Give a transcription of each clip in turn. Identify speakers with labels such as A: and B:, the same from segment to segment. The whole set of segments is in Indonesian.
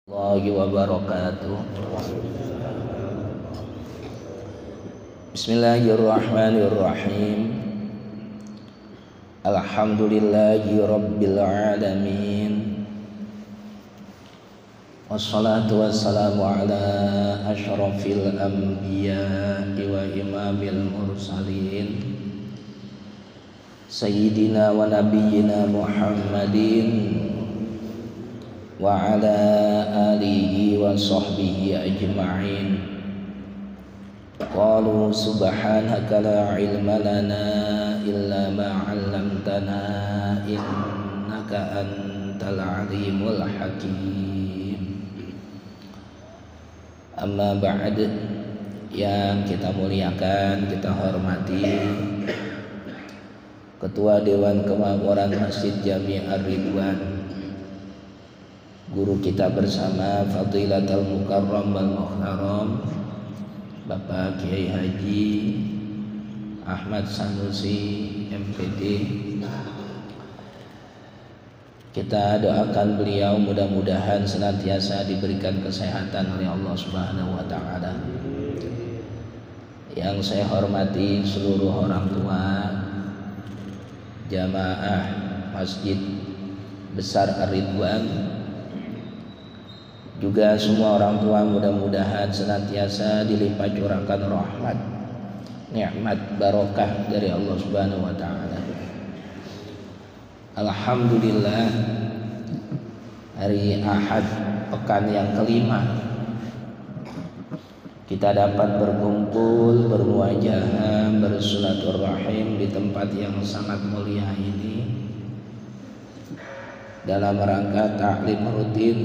A: Warahmatullahi wabarakatuh. Bismillahirrahmanirrahim. Alhamdulillahi rabbil alamin. Wassalatu wassalamu ala asyrafil anbiya'i wa imamil mursalin Sayyidina wa nabiyyina Muhammadin wa ala alihi wa sahbihi ajma'in. Qalu subhanaka la ilma lana illa ma 'allamtana innaka antal alimul hakim. Amma ba'd, yang kita muliakan, kita hormati Ketua Dewan Kemakmuran Masjid Jami' Ar-Ridwan, guru kita bersama Fadilatul Mukarram wal Muhtaram Bapak Kiai Haji Ahmad Sanusi MPD. Kita doakan beliau mudah-mudahan senantiasa diberikan kesehatan oleh Allah Subhanahu wa taala. Yang saya hormati seluruh orang tua jamaah Masjid Besar Ar-Ridwan, juga semua orang tua, mudah-mudahan senantiasa dilimpah curahkan rahmat, nikmat, barokah dari Allah Subhanahu wa taala. Alhamdulillah, hari Ahad pekan yang kelima kita dapat berkumpul, bermuajahah, bersilaturahim di tempat yang sangat mulia ini dalam rangka taklim rutin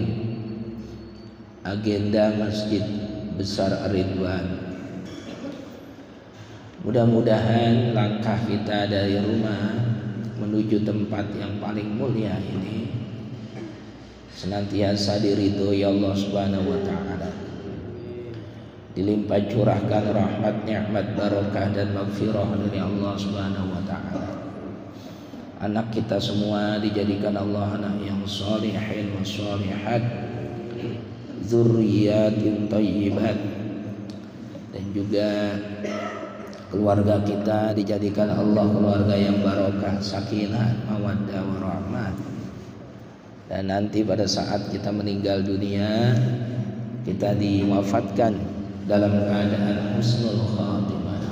A: agenda Masjid Besar Ar-Ridwan. Mudah-mudahan langkah kita dari rumah menuju tempat yang paling mulia ini senantiasa diridhoi Allah Subhanahu wa taala. Dilimpah curahkan rahmat, nikmat, barokah dan maghfirah dari Allah Subhanahu wa taala. Anak kita semua dijadikan Allah anak yang sholihin wa sholihat, dzurriyyatin thayyibat, dan juga keluarga kita dijadikan Allah keluarga yang barokah, sakinah, mawaddah, warahmah. Dan nanti pada saat kita meninggal dunia, kita diwafatkan dalam keadaan husnul khatimah.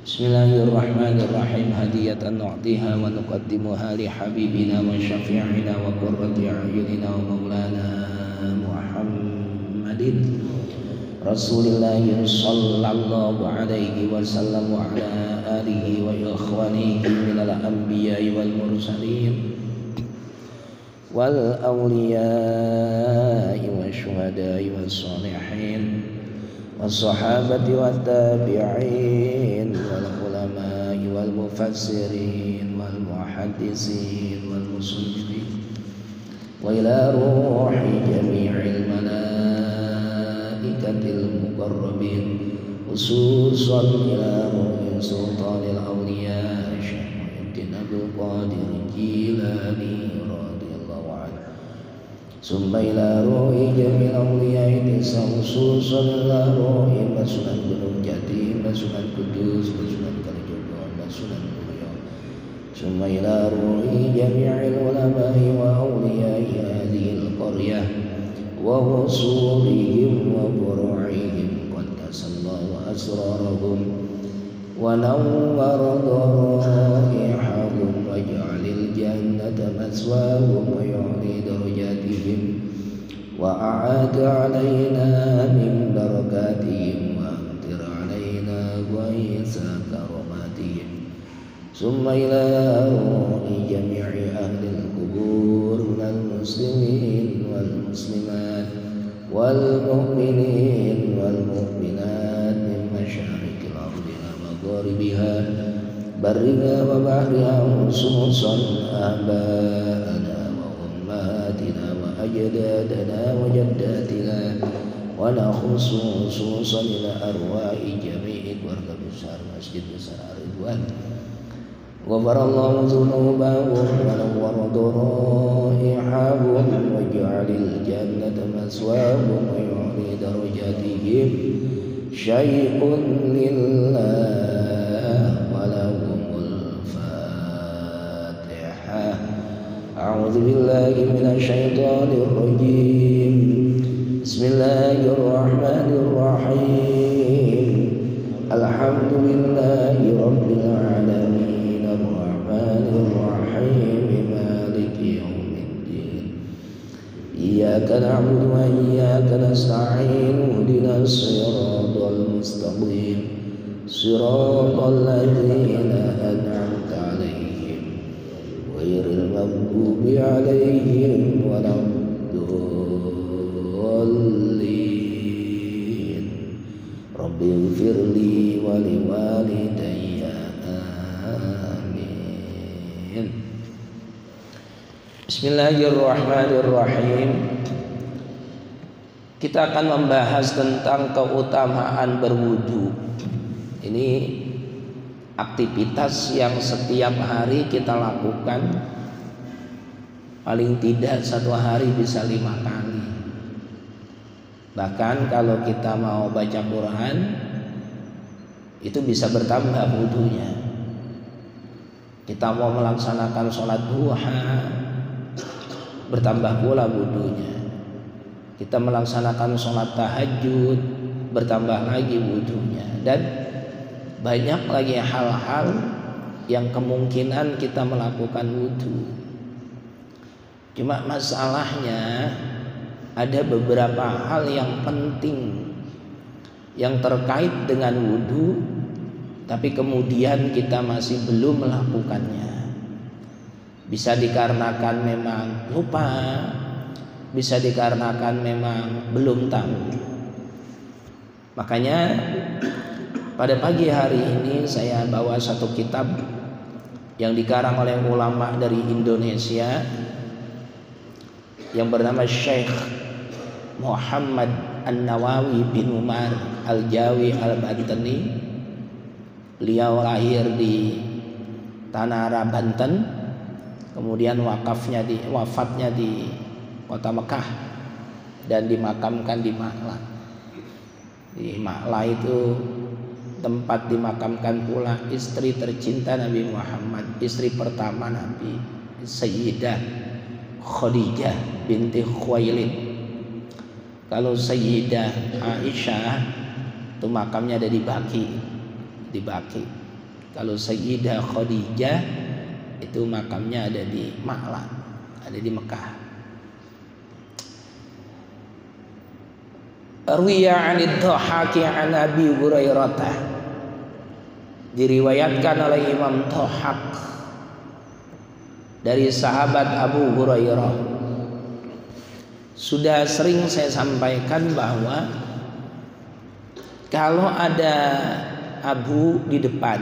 A: Bismillahirrahmanirrahim. Hadiyatan nu'tiha wa nuqaddimuha li habibina wa syafi'ina wa qurrati a'yunina wa maulana Muhammadin Rasulillah sallallahu alaihi wasallam wa ala alihi wa ikhwanihi minal anbiya'i wal mursalin wal awliya'i wa syuhada'i wa salihin wa sahabati wa tabi'in wal ulama'i wal mufassirin wal muhaddisin wal muslimin wa ila ruhi jami'il malaikatil muqarrabin khususan ila ruhi sultanil awliya Syekh Muhyiddin Abdul Qadir Jilani radhiyallahu anhu, summa ila ruhi jami'il awliya khususan ila ruhi Sunan Gunung Jati, Sunan Kudus, Sunan Kalijogo, Sunan ثم إلى روح جميع العلماء وأولياء هذه القرية ووصولهم وفروعهم قدس الله أسرارهم ونور ضرائحهم واجعل الجنة مثواهم ويعلي درجاتهم وأعاد علينا من بركاتهم وأمطر علينا غيث كراماتهم ثم إلى روح جميع أهل القبور من المسلمين والمسلمات والمؤمنين والمؤمنات من مشارق الأرض إلى مغاربها برها وبحرها خصوصا آباءنا وأمهاتنا وأجدادنا وجداتنا ونخص خصوصا إلى أرواح جميع keluarga besar Masjid Besar Ar-Ridwan غفر الله ذنوبهم ونور ضرائحهم واجعل الجنة مثواهم ويعلي درجاتهم شيء لله ولهم الفاتحة. أعوذ بالله من الشيطان الرجيم. بسم الله الرحمن الرحيم. الحمد لله رب العالمين الرحمن الرحيم مالك يوم الدين إياك نعبد وإياك نستعين اهدنا الصراط المستقيم صراط الذين أنعمت عليهم غير المغضوب عليهم ولا الضالين. رب اغفر لي ولوالدي آمين. Bismillahirrahmanirrahim. Kita akan membahas tentang keutamaan berwudu. Ini aktivitas yang setiap hari kita lakukan, paling tidak satu hari bisa 5 kali. Bahkan kalau kita mau baca Quran itu bisa bertambah wudunya. Kita mau melaksanakan sholat duha bertambah pula wudunya. Kita melaksanakan sholat tahajud bertambah lagi wudunya. Dan banyak lagi hal-hal yang kemungkinan kita melakukan wudu. Cuma masalahnya ada beberapa hal yang penting yang terkait dengan wudu, tapi kemudian kita masih belum melakukannya. Bisa dikarenakan memang lupa, bisa dikarenakan memang belum tahu. Makanya pada pagi hari ini saya bawa satu kitab yang dikarang oleh ulama dari Indonesia yang bernama Syekh Muhammad An-Nawawi bin Umar Al-Jawi Al-Bantani. Beliau lahir di Tanara, Banten, kemudian wafatnya di kota Mekah dan dimakamkan di Ma'la. Di Ma'la itu tempat dimakamkan pula istri tercinta Nabi Muhammad, istri pertama Nabi, Sayyidah Khadijah binti Khuwailid. Kalau Sayyidah Aisyah itu makamnya ada di Baqi. Kalau Sayyidah Khadijah itu makamnya ada di Ma'la, ada di Mekah. Ruwiya 'anid Dhahhaki 'an Abi Hurairah. Diriwayatkan oleh Imam Dhahhak dari sahabat Abu Hurairah. Sudah sering saya sampaikan bahwa kalau ada Abu di depan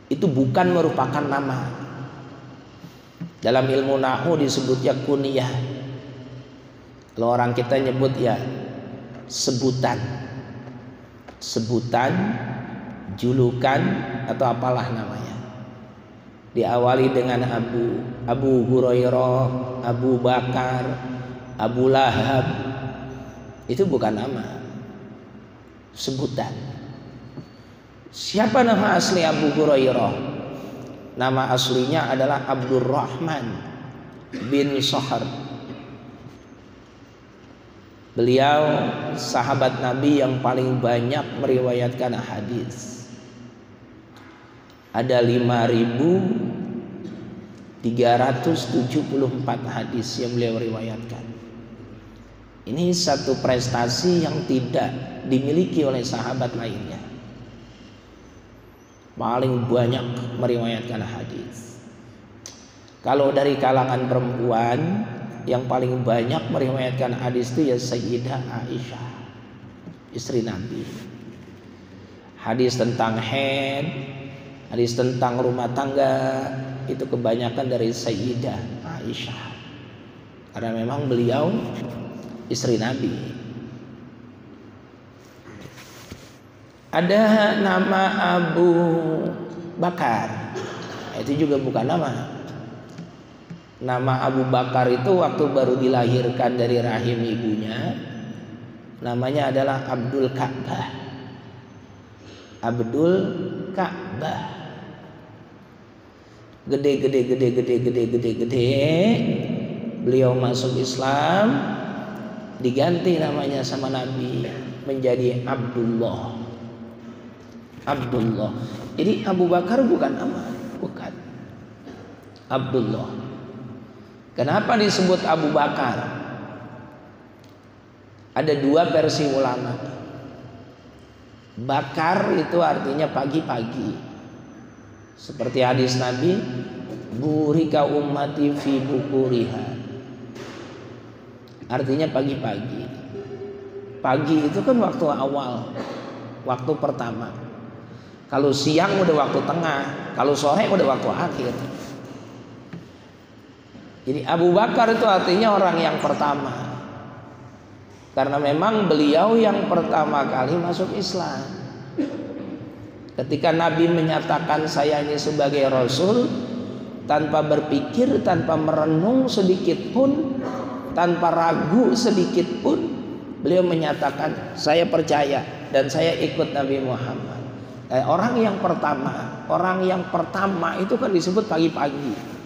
A: itu bukan merupakan nama. Dalam ilmu nahwu disebutnya kunyah. Kalau orang kita nyebut ya sebutan, julukan atau apalah namanya. Diawali dengan Abu Hurairah, Abu Bakar, Abu Lahab. Itu bukan nama, sebutan. Siapa nama asli Abu Hurairah? Nama aslinya adalah Abdurrahman bin Sakhar. Beliau sahabat Nabi yang paling banyak meriwayatkan hadis. Ada 5.374 hadis yang beliau riwayatkan. Ini satu prestasi yang tidak dimiliki oleh sahabat lainnya. Paling banyak meriwayatkan hadis. Kalau dari kalangan perempuan yang paling banyak meriwayatkan hadis itu ya Sayyidah Aisyah, istri Nabi. Hadis tentang haid, hadis tentang rumah tangga itu kebanyakan dari Sayyidah Aisyah, karena memang beliau istri Nabi. Ada nama Abu Bakar, itu juga bukan nama. Nama Abu Bakar itu waktu baru dilahirkan dari rahim ibunya, namanya adalah Abdul Ka'bah. Abdul Ka'bah. Gede. Beliau masuk Islam, diganti namanya sama Nabi menjadi Abdullah. Abdullah. Jadi Abu Bakar bukan nama, bukan. Abdullah. Kenapa disebut Abu Bakar? Ada dua versi ulama. Bakar itu artinya pagi-pagi. Seperti hadis Nabi, burika ummati fi bukuriha. Artinya pagi-pagi. Pagi itu kan waktu awal, waktu pertama. Kalau siang udah waktu tengah, kalau sore udah waktu akhir. Jadi Abu Bakar itu artinya orang yang pertama. Karena memang beliau yang pertama kali masuk Islam. Ketika Nabi menyatakan saya ini sebagai Rasul, tanpa berpikir, tanpa merenung sedikit pun, tanpa ragu sedikit pun, beliau menyatakan saya percaya dan saya ikut Nabi Muhammad. Orang yang pertama itu kan disebut pagi-pagi.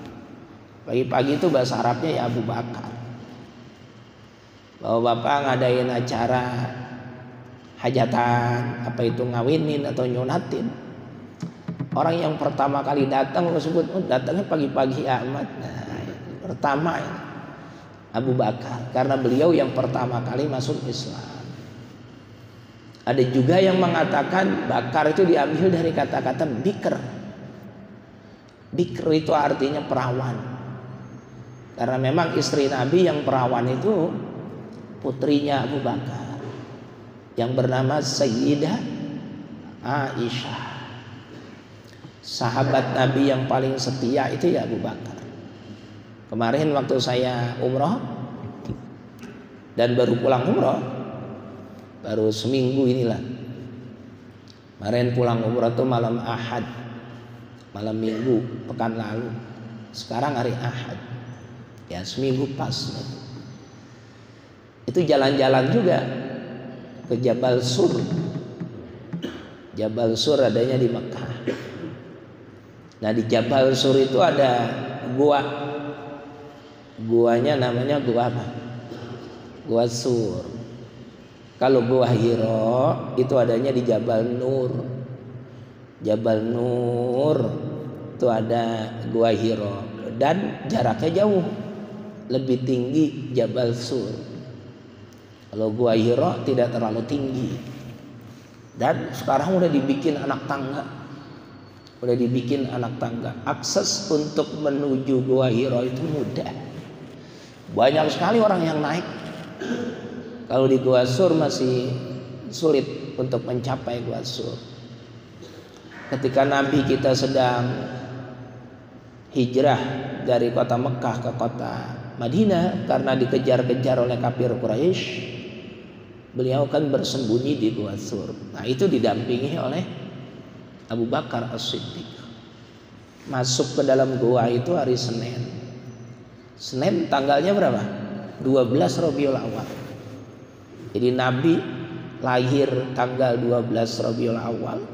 A: Pagi-pagi itu bahasa Arabnya ya Abu Bakar. Bapak ngadain acara hajatan, apa itu ngawinin atau nyunatin, orang yang pertama kali datang disebut datangnya pagi-pagi amat. Nah, pertama ini Abu Bakar, karena beliau yang pertama kali masuk Islam. Ada juga yang mengatakan bakar itu diambil dari kata-kata bikr. Bikr itu artinya perawan. Karena memang istri Nabi yang perawan itu putrinya Abu Bakar yang bernama Sayyidah Aisyah. Sahabat Nabi yang paling setia itu ya Abu Bakar. Kemarin waktu saya umroh dan baru pulang umroh, baru seminggu inilah. Kemarin pulang umroh itu malam Ahad, malam Minggu pekan lalu. Sekarang hari Ahad. Ya seminggu pas. Itu jalan-jalan juga ke Jabal Sur. Jabal Sur adanya di Mekah. Nah di Jabal Sur itu ada gua. Guanya namanya gua apa? Gua Sur. Kalau gua Hiro itu adanya di Jabal Nur. Jabal Nur itu ada gua Hiro dan jaraknya jauh. Lebih tinggi Jabal Sur. Kalau gua Hiro tidak terlalu tinggi. Dan sekarang udah dibikin anak tangga. Udah dibikin anak tangga. Akses untuk menuju gua Hiro itu mudah. Banyak sekali orang yang naik. Kalau di Gua Sur masih sulit untuk mencapai Gua Sur. Ketika Nabi kita sedang hijrah dari kota Mekah ke kota Madinah karena dikejar-kejar oleh kafir Quraisy, beliau kan bersembunyi di Gua Sur. Nah itu didampingi oleh Abu Bakar As-Siddiq. Masuk ke dalam gua itu hari Senin. Senin tanggalnya berapa? 12 Rabiul Awal. Jadi Nabi lahir tanggal 12 Rabiul Awal,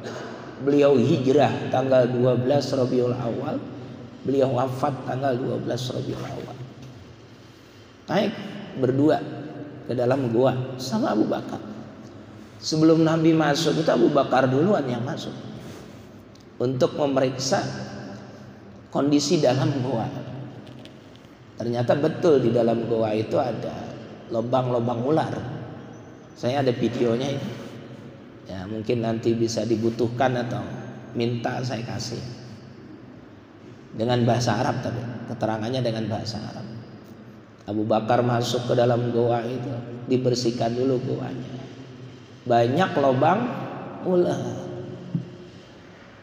A: beliau hijrah tanggal 12 Rabiul Awal, beliau wafat tanggal 12 Rabiul Awal. Naik berdua ke dalam gua sama Abu Bakar. Sebelum Nabi masuk itu Abu Bakar duluan yang masuk untuk memeriksa kondisi dalam gua. Ternyata betul di dalam gua itu ada lubang-lubang ular. Saya ada videonya ini. Ya mungkin nanti bisa dibutuhkan atau minta saya kasih. Dengan bahasa Arab tapi keterangannya dengan bahasa Arab. Abu Bakar masuk ke dalam goa itu, dibersihkan dulu goanya. Banyak lubang ular.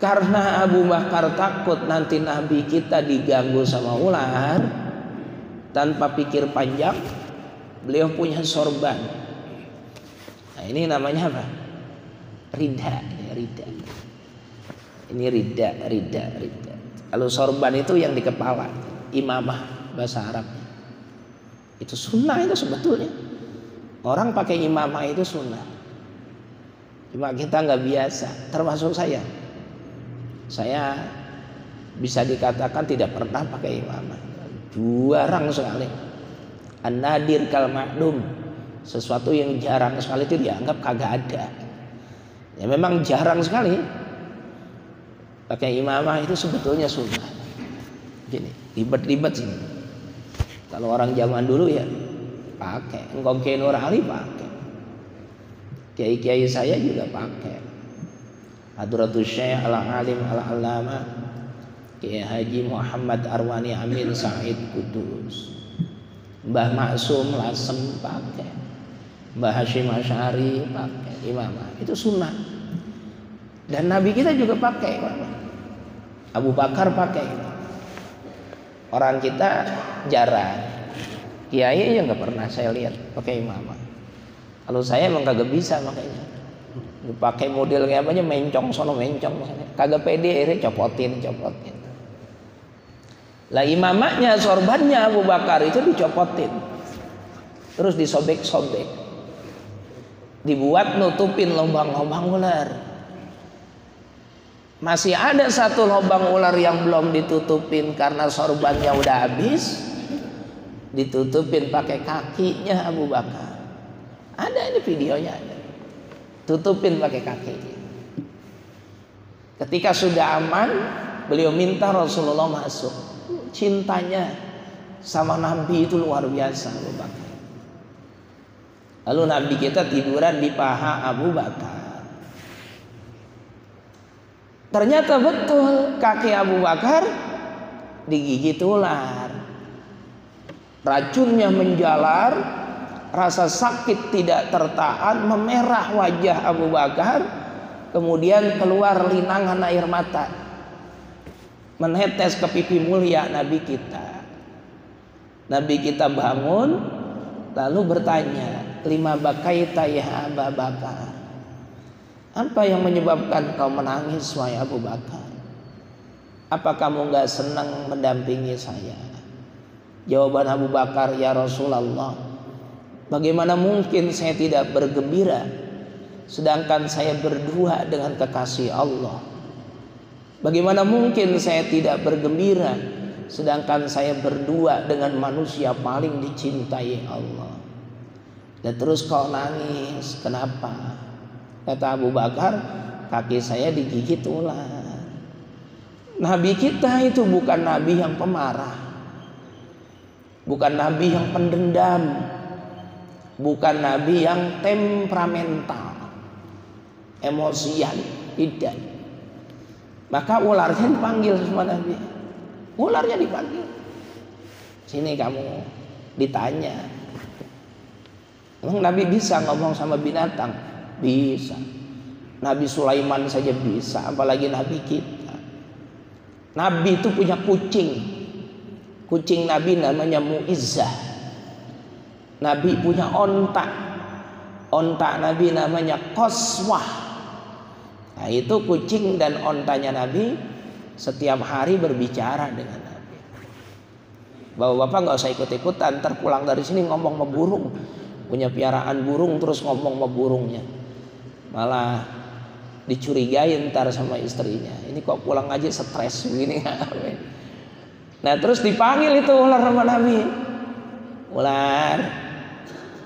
A: Karena Abu Bakar takut nanti Nabi kita diganggu sama ular, tanpa pikir panjang, beliau punya sorban. Nah ini namanya apa? Rida. Ini rida. Kalau sorban itu yang di kepala, imamah bahasa Arabnya. Itu sunnah itu sebetulnya. Orang pakai imamah itu sunnah. Cuma kita nggak biasa, termasuk saya. Saya bisa dikatakan tidak pernah pakai imamah. Jarang sekali. An-nadir kal ma'dum. Sesuatu yang jarang sekali itu dianggap kagak ada. Ya memang jarang sekali. Pakai imamah itu sebetulnya sunnah. Gini, ribet-ribet sih. Kalau orang zaman dulu ya pakai. Engkau Kiai Nur Ali pakai. Kiai-kiai saya juga pakai. Hadratus Syekh Al-Alim Al-Allamah Kiai Haji Muhammad Arwani Amin Said Kudus. Mbah Maksum Lasem pakai. Mbah Hashim Asy'ari pakai imamah. Itu sunnah. Dan Nabi kita juga pakai imamah. Abu Bakar pakai imamah. Orang kita jarang. Kiai ya nggak pernah saya lihat pakai imamah. Kalau saya emang kagak bisa makanya. Pakai model kayak apanya mencong sono mencong. Kagak pede akhirnya copotin. Lah imamahnya sorbannya Abu Bakar itu dicopotin. Terus disobek-sobek. Dibuat nutupin lubang-lubang ular. Masih ada satu lubang ular yang belum ditutupin karena sorbannya udah habis. Ditutupin pakai kakinya Abu Bakar. Ada ini videonya ada. Tutupin pakai kakinya. Ketika sudah aman, beliau minta Rasulullah masuk. Cintanya sama Nabi itu luar biasa Abu Bakar. Lalu Nabi kita tiduran di paha Abu Bakar. Ternyata betul kaki Abu Bakar digigit ular. Racunnya menjalar, rasa sakit tidak tertahan, memerah wajah Abu Bakar, kemudian keluar linangan air mata, menetes ke pipi mulia Nabi kita. Nabi kita bangun, lalu bertanya, lima bakaita ya Abu Bakar. Apa yang menyebabkan kau menangis wahai Abu Bakar? Apa kamu gak senang mendampingi saya? Jawaban Abu Bakar, ya Rasulullah, bagaimana mungkin saya tidak bergembira sedangkan saya berdua dengan kekasih Allah? Bagaimana mungkin saya tidak bergembira sedangkan saya berdua dengan manusia paling dicintai Allah? Dan terus kau nangis, kenapa? Kata Abu Bakar, kaki saya digigit ular. Nabi kita itu bukan nabi yang pemarah, bukan nabi yang pendendam, bukan nabi yang temperamental, emosian, tidak. Maka ularnya dipanggil sama Nabi. Ularnya dipanggil. Sini kamu, ditanya. Emang Nabi bisa ngomong sama binatang? Bisa. Nabi Sulaiman saja bisa, apalagi Nabi kita. Nabi itu punya kucing. Kucing Nabi namanya Muizzah. Nabi punya onta. Onta Nabi namanya Qaswah. Nah, itu kucing dan ontanya Nabi setiap hari berbicara dengan Nabi. Bapak-bapak nggak usah ikut-ikutan, ntar pulang dari sini ngomong sama burung. Punya piaraan burung terus ngomong sama burungnya. Malah dicurigain ntar sama istrinya. Ini kok pulang aja stres begini. Nah terus dipanggil itu ular sama Nabi. Ular.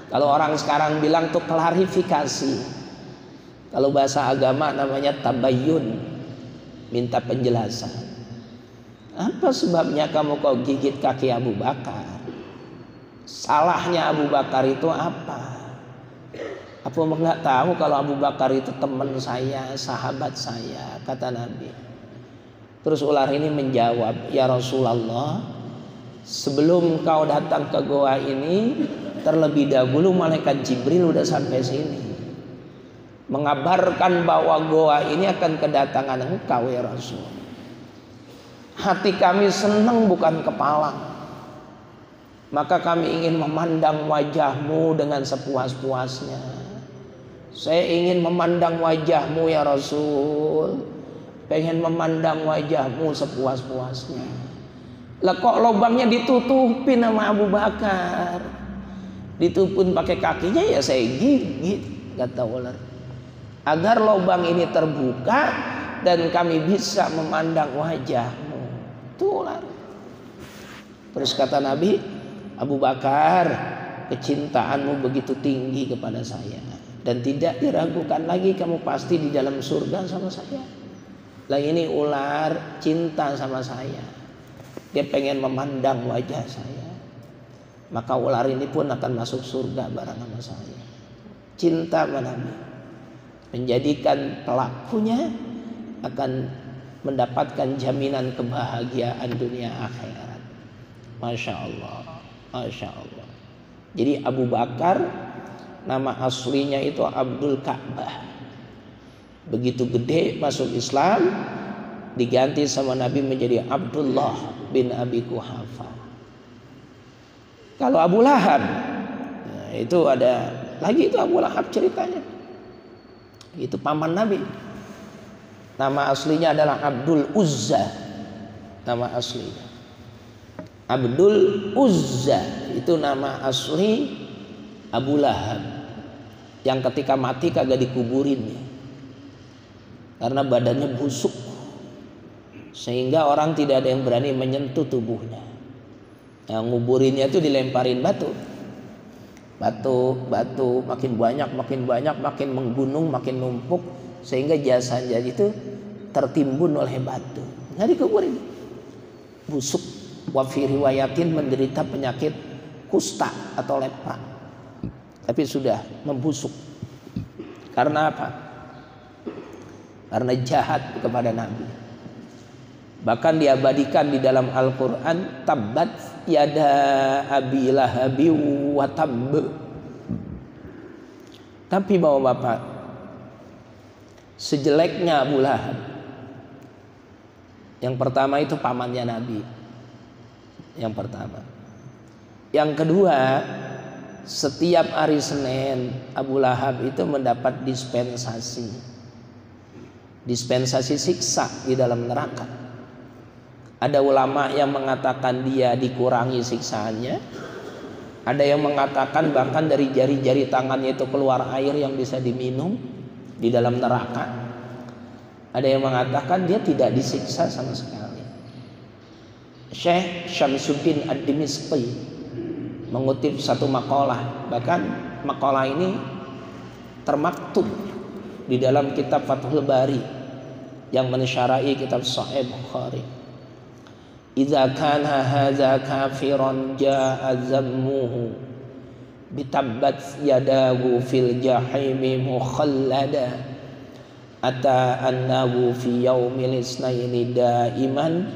A: Kalau orang sekarang bilang tuh klarifikasi. Kalau bahasa agama namanya tabayyun. Minta penjelasan. Apa sebabnya kamu kok gigit kaki Abu Bakar? Salahnya Abu Bakar itu apa? Apa enggak tahu kalau Abu Bakar itu teman saya, sahabat saya, kata Nabi. Terus ular ini menjawab, ya Rasulullah, sebelum kau datang ke goa ini, terlebih dahulu malaikat Jibril udah sampai sini, mengabarkan bahwa goa ini akan kedatangan engkau ya Rasul. Hati kami senang bukan kepala, maka kami ingin memandang wajahmu dengan sepuas-puasnya. Saya ingin memandang wajahmu ya Rasul, pengen memandang wajahmu sepuas-puasnya. Lah kok lubangnya ditutupin sama Abu Bakar? Ditutupin pakai kakinya, ya saya gigit, kata ular. Agar lubang ini terbuka dan kami bisa memandang wajahmu. Itu ular. Terus kata Nabi, Abu Bakar, kecintaanmu begitu tinggi kepada saya dan tidak diragukan lagi kamu pasti di dalam surga sama saya. Lah ini ular cinta sama saya. Dia pengen memandang wajah saya. Maka ular ini pun akan masuk surga bareng sama saya. Cinta sama Nabi menjadikan pelakunya akan mendapatkan jaminan kebahagiaan dunia akhirat. Masya Allah, Masya Allah. Jadi Abu Bakar nama aslinya itu Abdul Ka'bah. Begitu gede masuk Islam, diganti sama Nabi menjadi Abdullah bin Abi Quhafa. Kalau Abu Lahab, nah itu ada lagi, itu Abu Lahab ceritanya. Itu paman Nabi. Nama aslinya adalah Abdul Uzza. Nama aslinya Abdul Uzza, itu nama asli Abu Lahab. Yang ketika mati kagak dikuburin ya. Karena badannya busuk, sehingga orang tidak ada yang berani menyentuh tubuhnya. Yang nguburinnya itu dilemparin batu, makin banyak, makin menggunung, makin numpuk, sehingga jasanya itu tertimbun oleh batu. Nggak dikuburin, busuk. Wa fi riwayatin menderita penyakit kusta atau lepra, tapi sudah membusuk. Karena apa? Karena jahat kepada Nabi. Bahkan diabadikan di dalam Al-Quran, tabbat yada abi lahabi wa tabb. Tapi bapak-bapak, sejeleknya Abu Lahab, yang pertama itu pamannya Nabi. Yang pertama. Yang kedua, setiap hari Senin Abu Lahab itu mendapat dispensasi siksa di dalam neraka. Ada ulama yang mengatakan dia dikurangi siksaannya, ada yang mengatakan bahkan dari jari-jari tangannya itu keluar air yang bisa diminum di dalam neraka. Ada yang mengatakan dia tidak disiksa sama sekali. Syekh Syamsuddin Ad-Dimishqi mengutip satu makalah, bahkan makalah ini termaktub di dalam kitab Fathul Bari yang mensyarahi kitab Sahih Bukhari. Idza kana hadza kafiran jaa zammuhu bitabbat yadahu fil jahimi mukhallada ata annahu fi yaumil isnaini daiman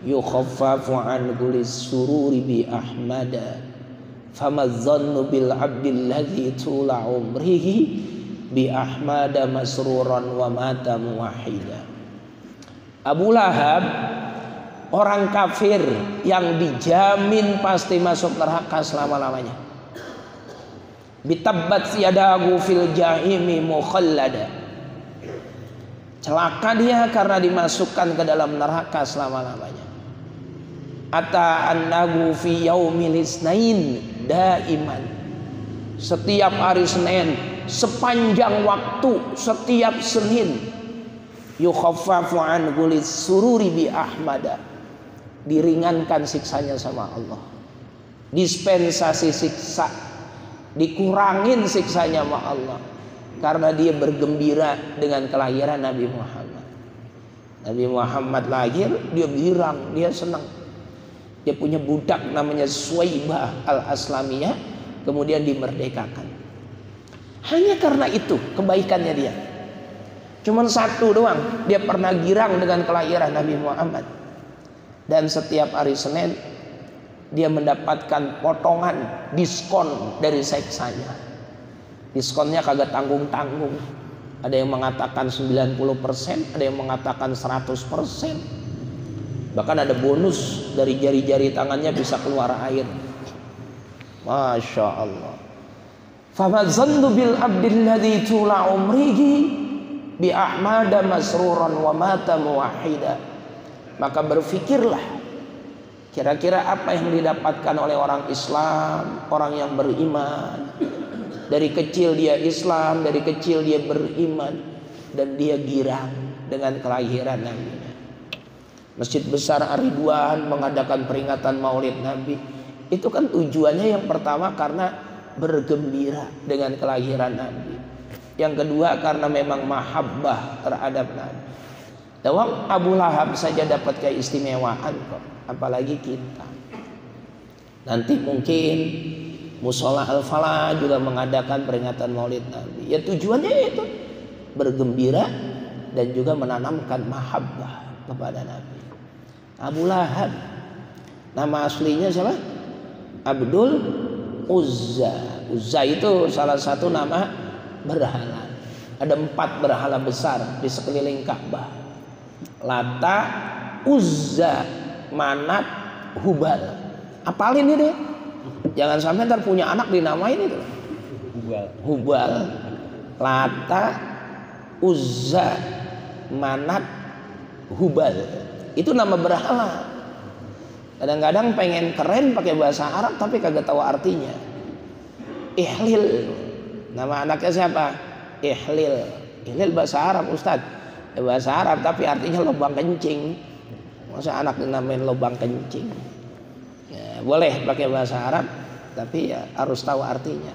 A: yukhaffafu an kulis sururi bi ahmada fama dhannu bil abdil ladzi tula umrihi bi ahmada masruran wa mata muwahhida. Abu Lahab orang kafir yang dijamin pasti masuk neraka selama-lamanya. Bitabbat yadahu fil jahimi mukhallada. Celaka dia karena dimasukkan ke dalam neraka selama-lamanya. Ata annahu fi yaumil isnain daiman. Setiap hari Senin, sepanjang waktu, setiap Senin, yukhaffafu an kulis sururi bi ahmada, diringankan siksanya sama Allah. Dispensasi siksa, dikurangin siksanya sama Allah, karena dia bergembira dengan kelahiran Nabi Muhammad. Nabi Muhammad lahir, dia girang, dia senang. Dia punya budak namanya Suwaibah al-Aslamiyah, kemudian dimerdekakan. Hanya karena itu kebaikannya dia. Cuman satu doang, dia pernah girang dengan kelahiran Nabi Muhammad. Dan setiap hari Senin dia mendapatkan potongan diskon dari seksanya. Diskonnya kagak tanggung-tanggung. Ada yang mengatakan 90%, ada yang mengatakan 100%. Bahkan ada bonus, dari jari-jari tangannya bisa keluar air. Masya Allah. Fama zannu bil abdil ladzi tula umrihi bi ahmada masruran wa mata muwahhida. Maka berfikirlah Kira-kira apa yang didapatkan oleh orang Islam, orang yang beriman? Dari kecil dia Islam, dari kecil dia beriman, dan dia girang dengan kelahiran Nabi. Masjid Besar Ar-Ridwan mengadakan peringatan Maulid Nabi. Itu kan tujuannya yang pertama karena bergembira dengan kelahiran Nabi. Yang kedua karena memang mahabbah terhadap Nabi. Dawang Abu Lahab saja dapat keistimewaan kok, apalagi kita. Nanti mungkin Musola Al-Falah juga mengadakan peringatan Maulid Nabi. Ya tujuannya itu bergembira dan juga menanamkan mahabbah kepada Nabi. Abu Lahab, nama aslinya siapa? Abdul Uzza. Uzza itu salah satu nama berhala. Ada 4 berhala besar di sekeliling Ka'bah. Lata, Uzza, Manat, Hubal. Apalin ini deh. Jangan sampai ntar punya anak dinamain itu. Hubal. Lata, Uzza, Manat, Hubal. Itu nama berhala. Kadang-kadang pengen keren pakai bahasa Arab tapi kagak tahu artinya. Ihlil. Nama anaknya siapa? Ihlil. Ihlil bahasa Arab, Ustadz. Bahasa Arab tapi artinya lubang kencing. Masa anak dinamain lubang kencing? Ya, boleh pakai bahasa Arab tapi ya harus tahu artinya.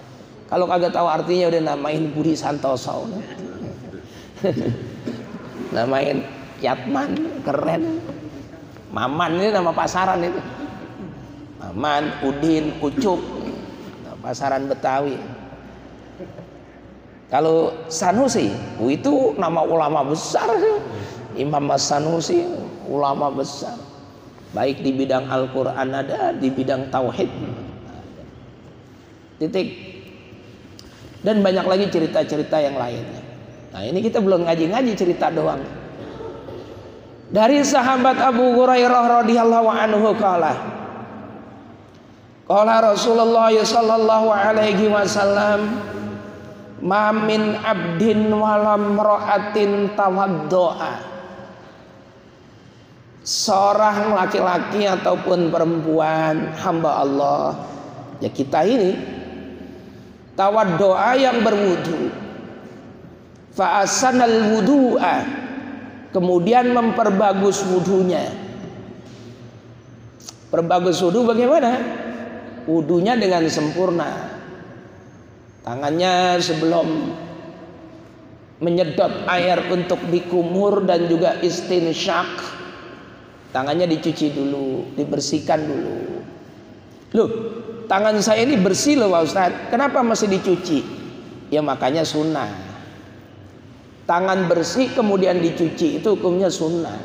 A: Kalau kagak tahu artinya udah namain Budi Santoso. Namain Yatman, keren. Maman ini nama pasaran itu. Maman, Udin, Ucup, pasaran Betawi. Kalau Sanusi, itu nama ulama besar. Imam Sanusi, ulama besar. Baik di bidang Al-Quran ada, di bidang Tauhid. Titik. Dan banyak lagi cerita-cerita yang lainnya. Nah ini kita belum ngaji-ngaji cerita doang. Dari sahabat Abu Hurairah radhiyallahu anhu qala Rasulullah sallallahu alaihi wasallam, ma min abdin walam ra'atin tawaddoa. Seorang laki-laki ataupun perempuan hamba Allah, ya kita ini, tawaddoa yang berwudu, fa asanal wudu'a, kemudian memperbagus wudunya. Perbagus wudu bagaimana? Wudunya dengan sempurna. Tangannya sebelum menyedot air untuk dikumur dan juga istinsyak, tangannya dicuci dulu, dibersihkan dulu. Loh, tangan saya ini bersih loh Pak Ustadz, kenapa masih dicuci? Ya makanya sunnah. Tangan bersih kemudian dicuci itu hukumnya sunnah.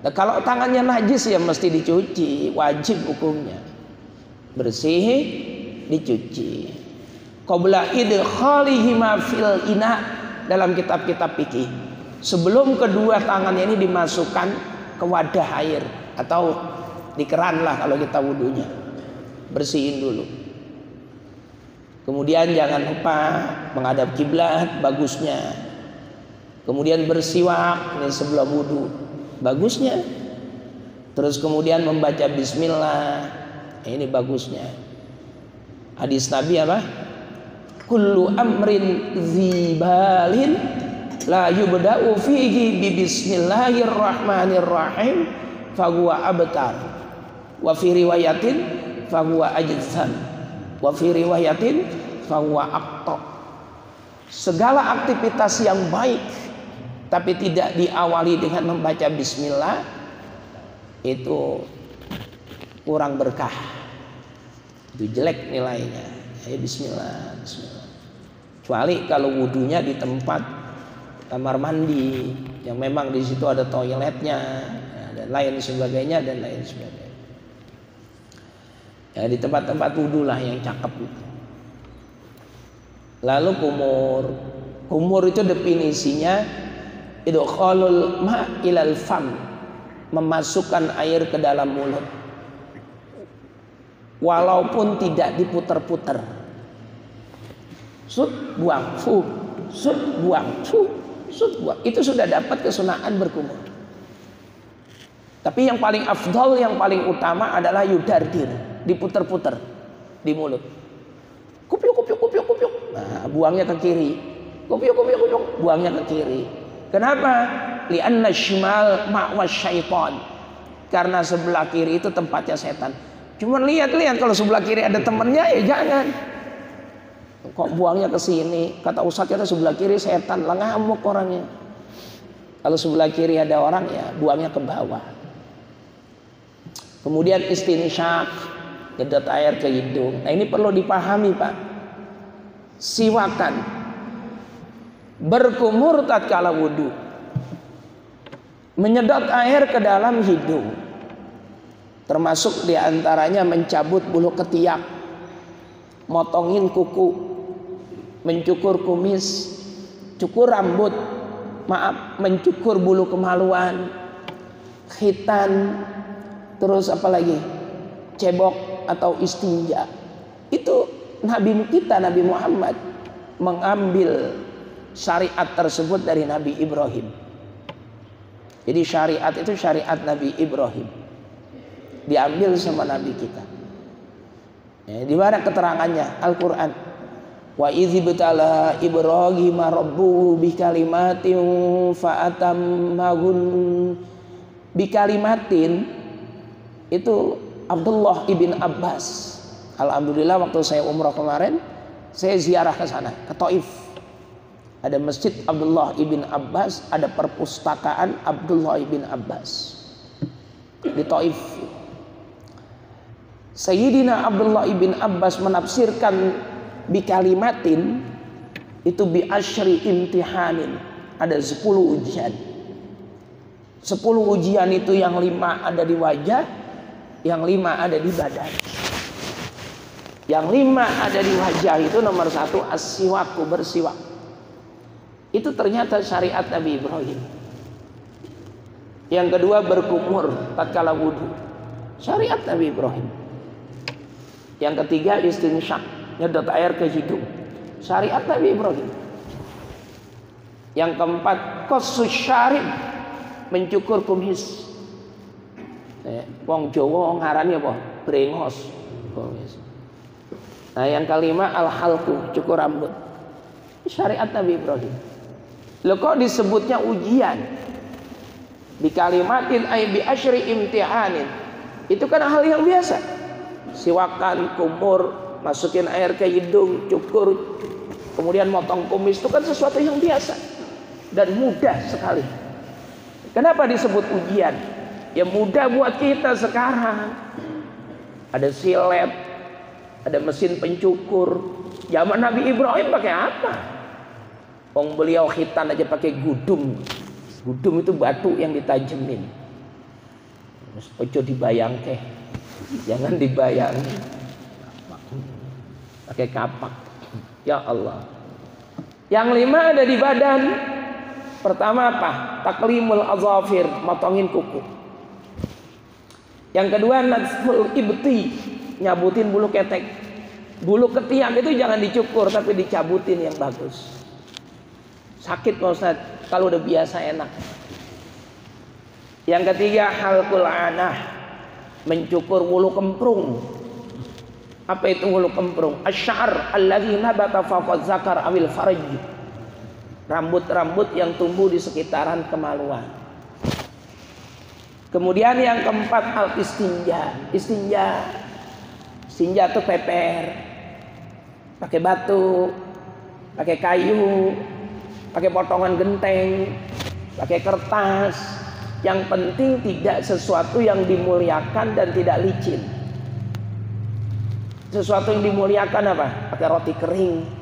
A: Nah, kalau tangannya najis ya mesti dicuci, wajib hukumnya. Bersih, dicuci. Qabla idkhalihi ma fil ina, dalam kitab-kitab fikih. Sebelum kedua tangannya ini dimasukkan ke wadah air atau di keran lah kalau kita wudunya. Bersihin dulu. Kemudian jangan lupa menghadap kiblat, bagusnya. Kemudian bersiwak ini sebelum wudu, bagusnya. Terus kemudian membaca bismillah, ini bagusnya. Hadis Nabi apa? Kullu amrin zibalin la yubda'u fihi bi bismillahirrahmanirrahim fahuwa abtar. Wa fi riwayatin fahuwa ajzan. Wa fi riwayatin fahuwa aqta. Segala aktivitas yang baik tapi tidak diawali dengan membaca bismillah itu kurang berkah, itu jelek nilainya. Bismillah, bismillah. Kecuali kalau wudunya di tempat kamar mandi yang memang di situ ada toiletnya dan lain sebagainya dan lain sebagainya. Ya, di tempat-tempat wudu lah yang cakep itu. Lalu kumur itu definisinya idkhalul ma' ilal fam, memasukkan air ke dalam mulut walaupun tidak diputer-puter. Sut buang, fu, sut buang, fu, sut buang. Itu sudah dapat kesunaan berkumur. Tapi yang paling afdol, yang paling utama adalah yudardir, diputer-puter di mulut. Kupiuk, kupiuk, kupiuk, kupiuk. Nah, buangnya ke kiri. Kupiuk, kupiuk, kupiuk, buangnya ke kiri. Kenapa? Li'anna shimal ma'was syaitan. Karena sebelah kiri itu tempatnya setan. Cuma lihat-lihat, kalau sebelah kiri ada temennya ya jangan. Kok buangnya ke sini? Kata ustadz kita sebelah kiri setan, lah ngamuk orangnya. Kalau sebelah kiri ada orang ya buangnya ke bawah. Kemudian istinsyak, nyedot air ke hidung. Nah ini perlu dipahami Pak. Siwakan, berkumur tatkala wudu, menyedot air ke dalam hidung, termasuk diantaranya mencabut bulu ketiak, motongin kuku, mencukur kumis, cukur rambut, mencukur bulu kemaluan, khitan, terus apa lagi, cebok atau istinja. Itu Nabi kita, Nabi Muhammad mengambil syariat tersebut dari Nabi Ibrahim. Jadi syariat itu syariat Nabi Ibrahim, diambil sama Nabi kita. Ya, di mana keterangannya? Al-Quran. Wa idzibtala Ibrahim rabbuhu bikalimatin fa'atammahun. Bikalimatin itu Abdullah ibn Abbas. Alhamdulillah waktu saya umrah kemarin, saya ziarah ke sana, ke Taif. Ada masjid Abdullah ibn Abbas, ada perpustakaan Abdullah ibn Abbas di Taif. Sayyidina Abdullah ibn Abbas menafsirkan bikalimatin itu bi asyri imtihanin, ada 10 ujian. 10 ujian itu yang 5 ada di wajah, yang 5 ada di badan. Yang 5 ada di wajah itu nomor 1 as-siwaku, bersiwak. Itu ternyata syariat Nabi Ibrahim. Yang kedua berkumur tatkala wudu, syariat Nabi Ibrahim. Yang ketiga istinsyak, nyedot air ke hidung, syariat Nabi Ibrahim. Yang keempat qassus syarib, mencukur kumis. Wong Jawa ngarani apa? Brengos. Nah, yang kelima al-halqu, cukur rambut. Syariat Nabi Ibrahim. Loh kok disebutnya ujian? Di kalimatin ay bi asyri imtihanin. Itu kan hal yang biasa. Siwakan, kumur, masukin air ke hidung, cukur, kemudian motong kumis, itu kan sesuatu yang biasa dan mudah sekali. Kenapa disebut ujian? Ya mudah buat kita sekarang. Ada silet, ada mesin pencukur. Zaman Nabi Ibrahim pakai apa? Beliau khitan aja pakai gudum. Gudum itu batu yang ditajemin. Ojo dibayangke, jangan dibayangin. Pakai kapak. Ya Allah. Yang 5 ada di badan. Pertama apa? Taklimul azafir, motongin kuku. Yang kedua natful ibti, nyabutin bulu ketek. Bulu ketiak itu jangan dicukur tapi dicabutin yang bagus. Sakit Pak Ustaz, kalau udah biasa enak. Yang ketiga halqul anah, mencukur bulu kemprung. Apa itu bulu kemprung? Asy'ar alladzi nabata fawqa zakar awil farj. Rambut-rambut yang tumbuh di sekitaran kemaluan. Kemudian yang keempat al-istinja. Istinja itu peper, pakai batu, pakai kayu, pakai potongan genteng, pakai kertas. Yang penting tidak sesuatu yang dimuliakan dan tidak licin. Sesuatu yang dimuliakan apa? Pakai roti kering.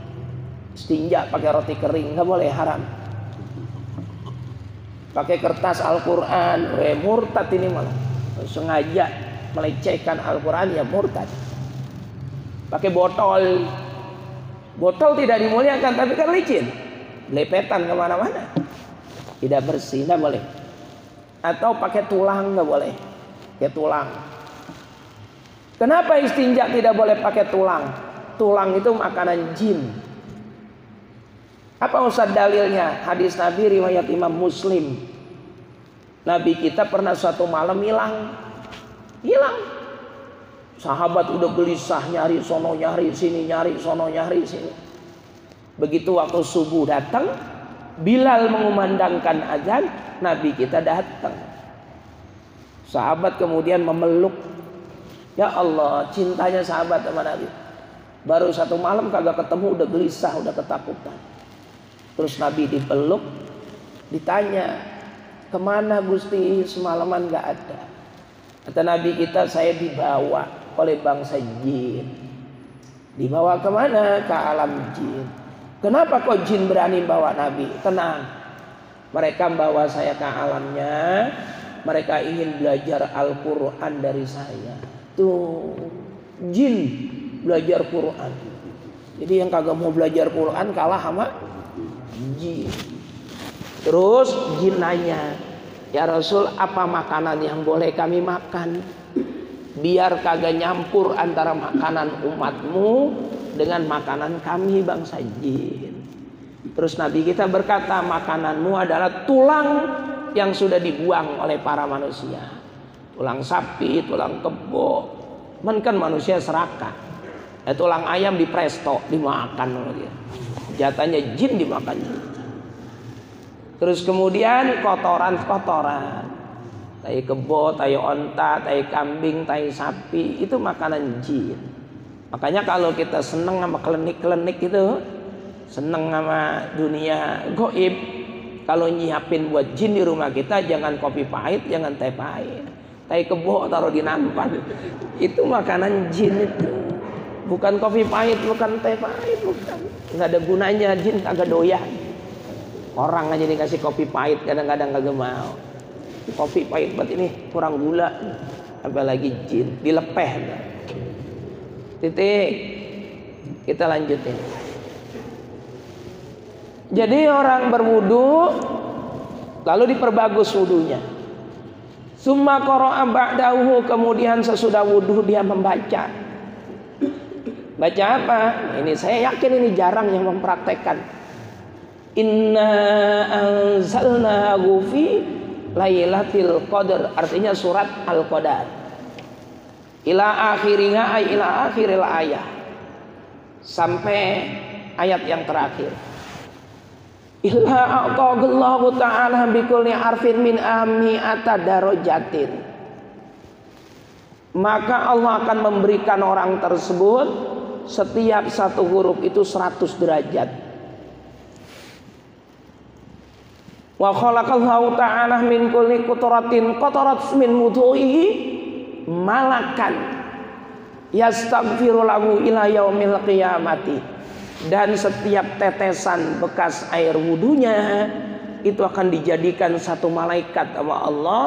A: Istinja pakai roti kering, nggak boleh, haram. Pakai kertas Al-Quran, murtad ini malah. Sengaja melecehkan Al-Quran ya murtad. Pakai botol. Botol tidak dimuliakan tapi kan licin. Lepetan kemana-mana. Tidak bersih, nggak boleh. Atau pakai tulang, nggak boleh. Pakai tulang. Kenapa istinja tidak boleh pakai tulang? Tulang itu makanan jin. Apa Ustaz dalilnya? Hadis Nabi riwayat Imam Muslim. Nabi kita pernah suatu malam hilang. Sahabat udah gelisah nyari sono nyari sini, nyari sono nyari sini. Begitu waktu subuh datang, Bilal mengumandangkan azan, Nabi kita datang. Sahabat kemudian memeluk. Ya Allah, cintanya sahabat sama Nabi. Baru satu malam kagak ketemu udah gelisah, udah ketakutan. Terus Nabi dipeluk, ditanya, kemana Gusti, semalaman gak ada. Kata Nabi kita, saya dibawa oleh bangsa jin. Dibawa kemana? Ke alam jin. Kenapa kok jin berani bawa Nabi? Tenang, mereka bawa saya ke alamnya. Mereka ingin belajar Al-Quran dari saya. Tuh, jin belajar Quran. Jadi yang kagak mau belajar Quran kalah sama jin. Terus jin nanya, ya Rasul, apa makanan yang boleh kami makan? Biar kagak nyampur antara makanan umatmu dengan makanan kami bangsa jin. Terus Nabi kita berkata, makananmu adalah tulang yang sudah dibuang oleh para manusia. Tulang sapi, tulang kebo. Kan manusia serakah. Tulang ayam di presto, dimakan sama dia. Jatahnya jin dimakan. Terus kemudian kotoran-kotoran. Tai kebo, tai onta, tai kambing, tai sapi, itu makanan jin. Makanya kalau kita seneng sama klenik-klenik itu, seneng sama dunia goib, kalau nyiapin buat jin di rumah kita, jangan kopi pahit, jangan teh pahit. Tai kebo taruh di nampan, itu makanan jin itu. Bukan kopi pahit, bukan teh pahit, bukan. Nggak ada gunanya, jin kagak doyan. Orang aja dikasih kopi pahit kadang-kadang kagak mau. Kopi pahit buat ini kurang gula, apalagi jin dilepeh. Titik. Kita lanjutin. Jadi orang berwudu lalu diperbagus wudunya. Summa qara'a ba'dahu, kemudian sesudah wudu dia membaca. Baca apa? Ini saya yakin ini jarang yang mempraktekkan. Inna anzalnahu fi Lailatul Qadar, artinya surat Al-Qadar. Ila akhiriha ay ila akhiril ayah. Sampai ayat yang terakhir. Illa a'taqallahu ta'ala bikulli arfin min ami'ata darajatin. Maka Allah akan memberikan orang tersebut setiap satu huruf itu 100 derajat. Wa khalaqallahu ta'ala min kulli qutratin qatarat min wudu'ihi malakan yastaghfiru lahu ila yaumil qiyamati. Dan setiap tetesan bekas air wudunya itu akan dijadikan satu malaikat sama Allah,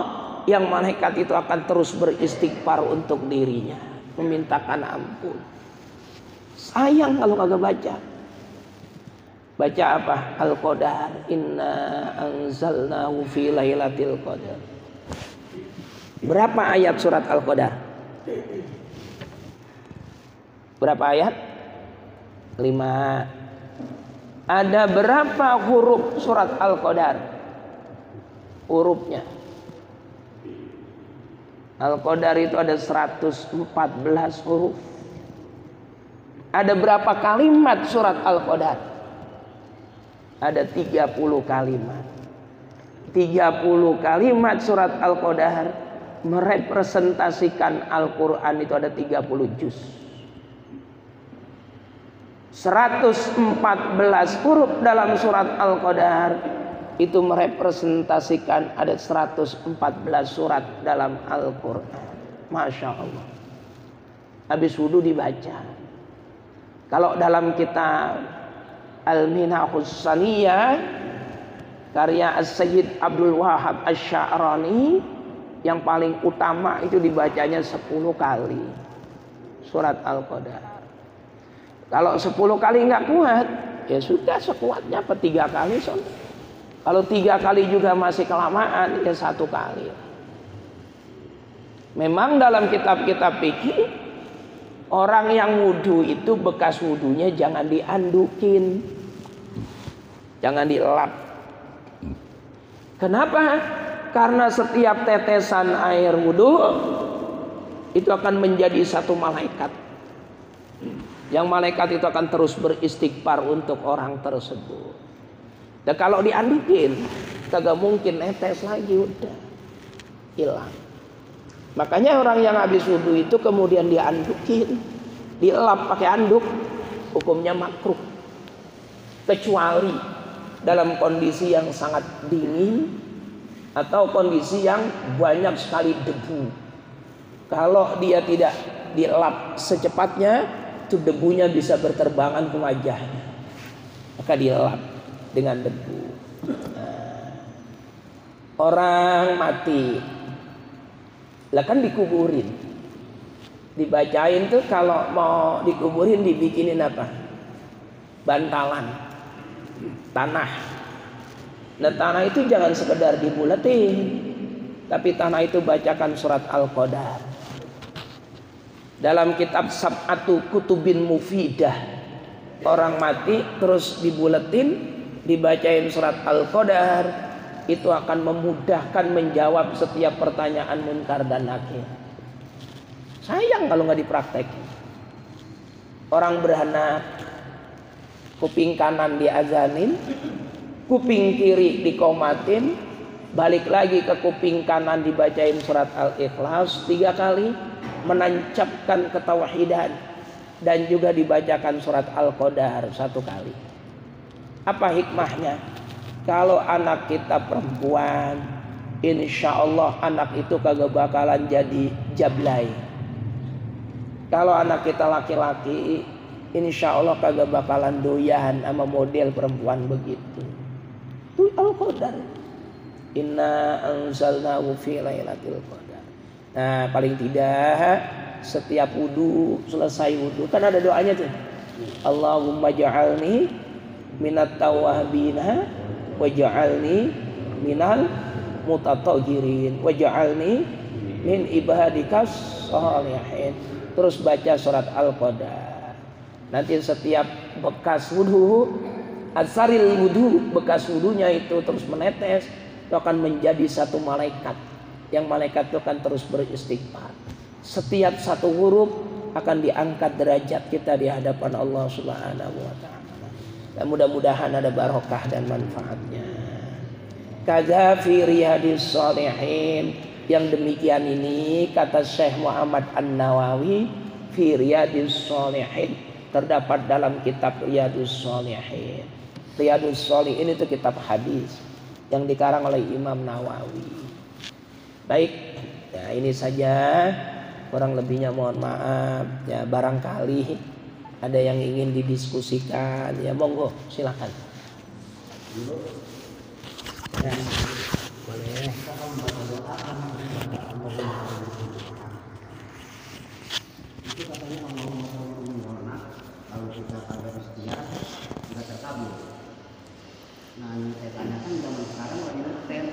A: yang malaikat itu akan terus beristighfar untuk dirinya, memintakan ampun. Sayang kalau kagak baca. Baca apa? Al-Qadar. Inna anzalnahu fi lailatul qadar. Berapa ayat surat Al-Qadar? Berapa ayat? 5. Ada berapa huruf surat Al-Qadar? Hurufnya. Al-Qadar itu ada 114 huruf. Ada berapa kalimat surat Al-Qadar? Ada 30 kalimat. 30 kalimat surat Al-Qadar merepresentasikan Al-Quran, itu ada 30 juz. 114 huruf dalam surat Al-Qadar itu merepresentasikan ada 114 surat dalam Al-Quran. Masya Allah. Habis wudu dibaca. Kalau dalam kitab Al-Minahus Saniyah karya As-Sayyid Abdul Wahab Asy-Sya'rani, yang paling utama itu dibacanya 10 kali surat Al-Qadar. Kalau 10 kali nggak kuat, ya sudah sekuatnya apa 3 kali. Kalau 3 kali juga masih kelamaan, ya 1 kali. Memang dalam kitab-kitab fikih, orang yang wudu itu bekas wudunya jangan diandukin, jangan dielap. Kenapa? Karena setiap tetesan air wudhu itu akan menjadi satu malaikat. Yang malaikat itu akan terus beristighfar untuk orang tersebut. Dan kalau diandukin, kagak mungkin netes lagi, udah hilang. Makanya orang yang habis wudhu itu kemudian diandukin, dielap pakai anduk, hukumnya makruh. Kecuali dalam kondisi yang sangat dingin atau kondisi yang banyak sekali debu. Kalau dia tidak dielap secepatnya, itu debunya bisa berterbangan ke wajahnya, maka dielap dengan debu. Orang mati, lah kan dikuburin, dibacain tuh kalau mau dikuburin dibikinin apa? Bantalan tanah. Nah tanah itu jangan sekedar dibulatin, tapi tanah itu bacakan surat Al-Qadar. Dalam kitab Sab'atu Kutubin Mufidah, orang mati terus dibulatin, dibacain surat Al-Qadar, itu akan memudahkan menjawab setiap pertanyaan munkar dan nakir. Sayang kalau nggak dipraktekin. Orang beranak, kuping kanan diazanin, kuping kiri dikomatin, balik lagi ke kuping kanan dibacain surat Al-Ikhlas 3 kali, menancapkan ketauhidan, dan juga dibacakan surat Al-Qadar 1 kali. Apa hikmahnya? Kalau anak kita perempuan, insya Allah anak itu kagak bakalan jadi jablay. Kalau anak kita laki-laki, insya Allah kagak bakalan doyan sama model perempuan begitu. Itu Al-Qadar. Inna anzalnahu fi lailatul qadar. Nah, paling tidak setiap wudu, selesai wudu kan ada doanya tuh. Allahumma ja'alni minat tawabina waj'alni minal mutatahhirin waj'alni min ibadikas shalihin. Terus baca surat Al-Qadar. Nanti setiap bekas wudu, asaril wudu, bekas wudunya itu terus menetes, itu akan menjadi satu malaikat. Yang malaikat itu akan terus beristighfar. Setiap satu huruf akan diangkat derajat kita di hadapan Allah Subhanahu wa ta'ala. Dan mudah-mudahan ada barokah dan manfaatnya. Kadza fi riyadis shalihin, yang demikian ini kata Syekh Muhammad An-Nawawi, fi riyadis shalihin, terdapat dalam kitab Riyadus Shalihin. Riyadus Shalihin itu kitab hadis yang dikarang oleh Imam Nawawi. Baik, ya ini saja, kurang lebihnya mohon maaf ya. Barangkali ada yang ingin didiskusikan, ya monggo silakan. Ya, boleh.
B: Itu katanya Allah kalau kita pada ikhtiar nggak terkabul. Nah yang saya tanyakan zaman sekarang lagi ngetes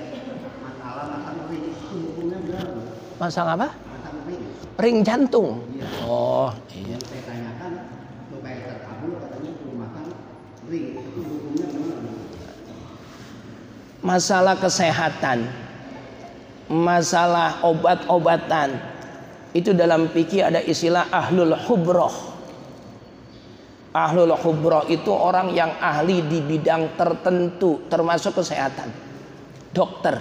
B: masalah ring itu hukumnya berapa?
A: Masalah apa?
B: Masalah ring.
A: Ring jantung.
B: Iya.
A: Oh iya.
B: Yang saya tanyakan supaya terkabul katanya suruh makan ring, itu hukumnya gimana?
A: Masalah kesehatan, masalah obat-obatan, itu dalam fikih ada istilah ahlul hubroh. Ahlul hubroh itu orang yang ahli di bidang tertentu, termasuk kesehatan, dokter.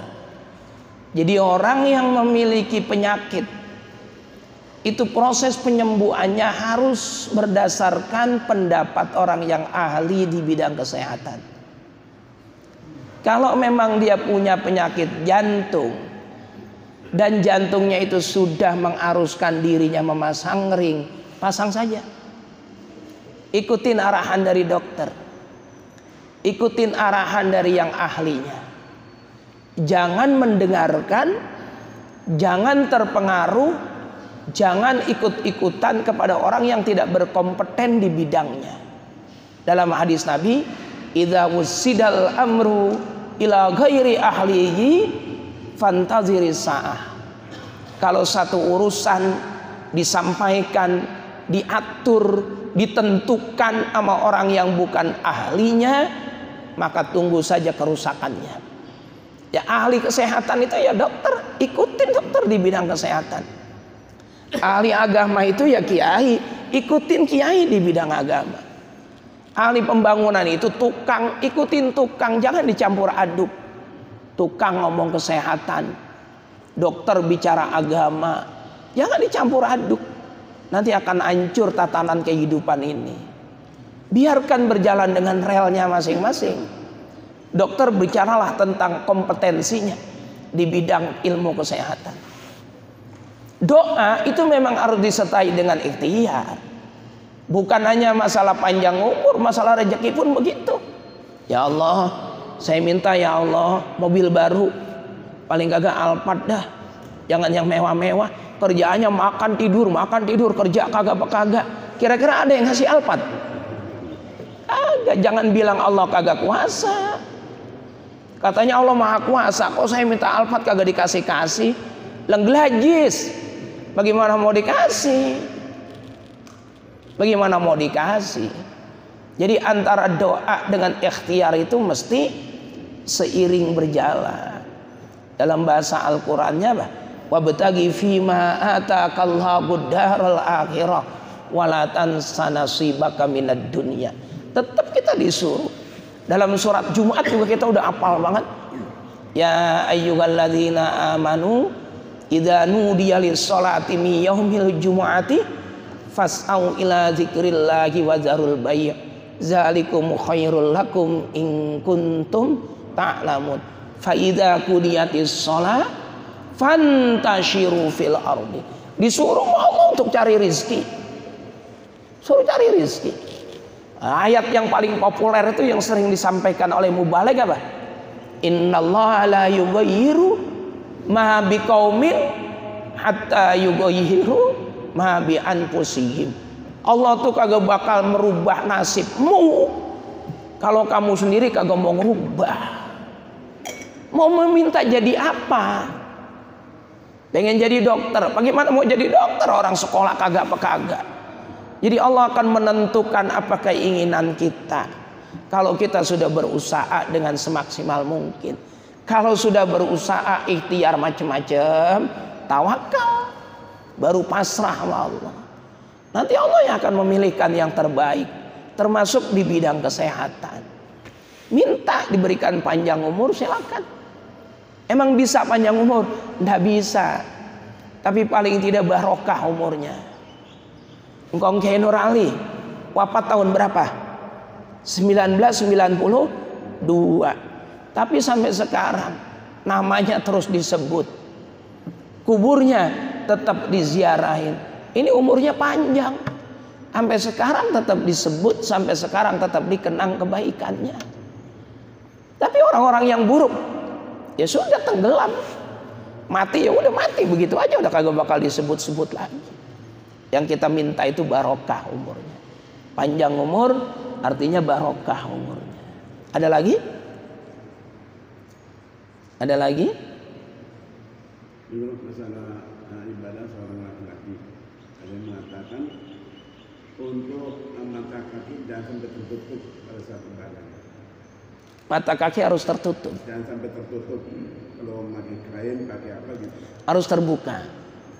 A: Jadi orang yang memiliki penyakit, itu proses penyembuhannya harus berdasarkan pendapat orang yang ahli di bidang kesehatan. Kalau memang dia punya penyakit jantung dan jantungnya itu sudah mengaruskan dirinya memasang ring, pasang saja. Ikutin arahan dari dokter, ikutin arahan dari yang ahlinya. Jangan mendengarkan, jangan terpengaruh, jangan ikut-ikutan kepada orang yang tidak berkompeten di bidangnya. Dalam hadis Nabi, idza wusidal amru ila ghairi ahlihi fantaziri sa'ah. Kalau satu urusan disampaikan, diatur, ditentukan sama orang yang bukan ahlinya, maka tunggu saja kerusakannya. Ya ahli kesehatan itu ya dokter, ikutin dokter di bidang kesehatan. Ahli agama itu ya kiai, ikutin kiai di bidang agama. Ahli pembangunan itu tukang, ikutin tukang, jangan dicampur aduk. Tukang ngomong kesehatan, dokter bicara agama, jangan dicampur aduk. Nanti akan hancur tatanan kehidupan ini. Biarkan berjalan dengan relnya masing-masing. Dokter bicaralah tentang kompetensinya di bidang ilmu kesehatan. Doa itu memang harus disertai dengan ikhtiar. Bukan hanya masalah panjang umur, masalah rezeki pun begitu. Ya Allah, saya minta ya Allah mobil baru, paling kagak Alphard dah, jangan yang mewah-mewah. Kerjaannya makan tidur, kerja kagak. Kira-kira ada yang ngasih Alphard? Kagak. Jangan bilang Allah kagak kuasa. Katanya Allah maha kuasa, kok saya minta Alphard kagak dikasih-kasih? Lenglajis, bagaimana mau dikasih? Bagaimana mau dikasih? Jadi antara doa dengan ikhtiar itu mesti seiring berjalan. Dalam bahasa Al-Qur'annya apa? Wabtaghi fima atakallahu daral akhirah wala tansa nasibaka minad dunya. Tetap kita disuruh. Dalam surat Jumat juga kita udah hafal banget. Ya ayyuhalladzina amanu idza nudiya lis-sholati min yaumil jumu'ati fas'au ila dzikrillahi wa dzarul bay' zalikum khairul lakum in kuntum ta'lamun fa idza qudiyatis shalah fantashiru fil ardi. Disuruh Allah untuk cari rizki, suruh cari rizki. Ayat yang paling populer itu yang sering disampaikan oleh mubaligh apa? Innallaha la yughayyiru ma biqaumin hatta yughayyiru ma bi anfusihim. Allah tuh kagak bakal merubah nasibmu kalau kamu sendiri kagak mau ngerubah. Mau meminta jadi apa? Pengen jadi dokter, bagaimana mau jadi dokter orang sekolah kagak. Jadi Allah akan menentukan apa keinginan kita kalau kita sudah berusaha dengan semaksimal mungkin. Kalau sudah berusaha ikhtiar macam-macam, tawakal, baru pasrah sama Allah. Nanti Allah yang akan memilihkan yang terbaik, termasuk di bidang kesehatan. Minta diberikan panjang umur, silakan. Emang bisa panjang umur? Nggak bisa. Tapi paling tidak barokah umurnya. Engkong Kiai Nur Ali wafat tahun berapa? 1992. Tapi sampai sekarang namanya terus disebut. Kuburnya tetap diziarahin. Ini umurnya panjang. Sampai sekarang tetap disebut, sampai sekarang tetap dikenang kebaikannya. Tapi orang-orang yang buruk ya sudah tenggelam. Mati ya udah mati begitu aja, udah kagak bakal disebut-sebut lagi. Yang kita minta itu barokah umurnya. Panjang umur artinya barokah umurnya. Ada lagi? Ada lagi?
C: Menurut masalah ibadah seorang laki-laki, ada yang mengatakan untuk mata kaki jangan sampai tertutup pada saat ibadah.
A: Mata kaki harus tertutup.
C: Jangan sampai tertutup. Kalau pakai kain, pakai apa gitu.
A: Harus terbuka,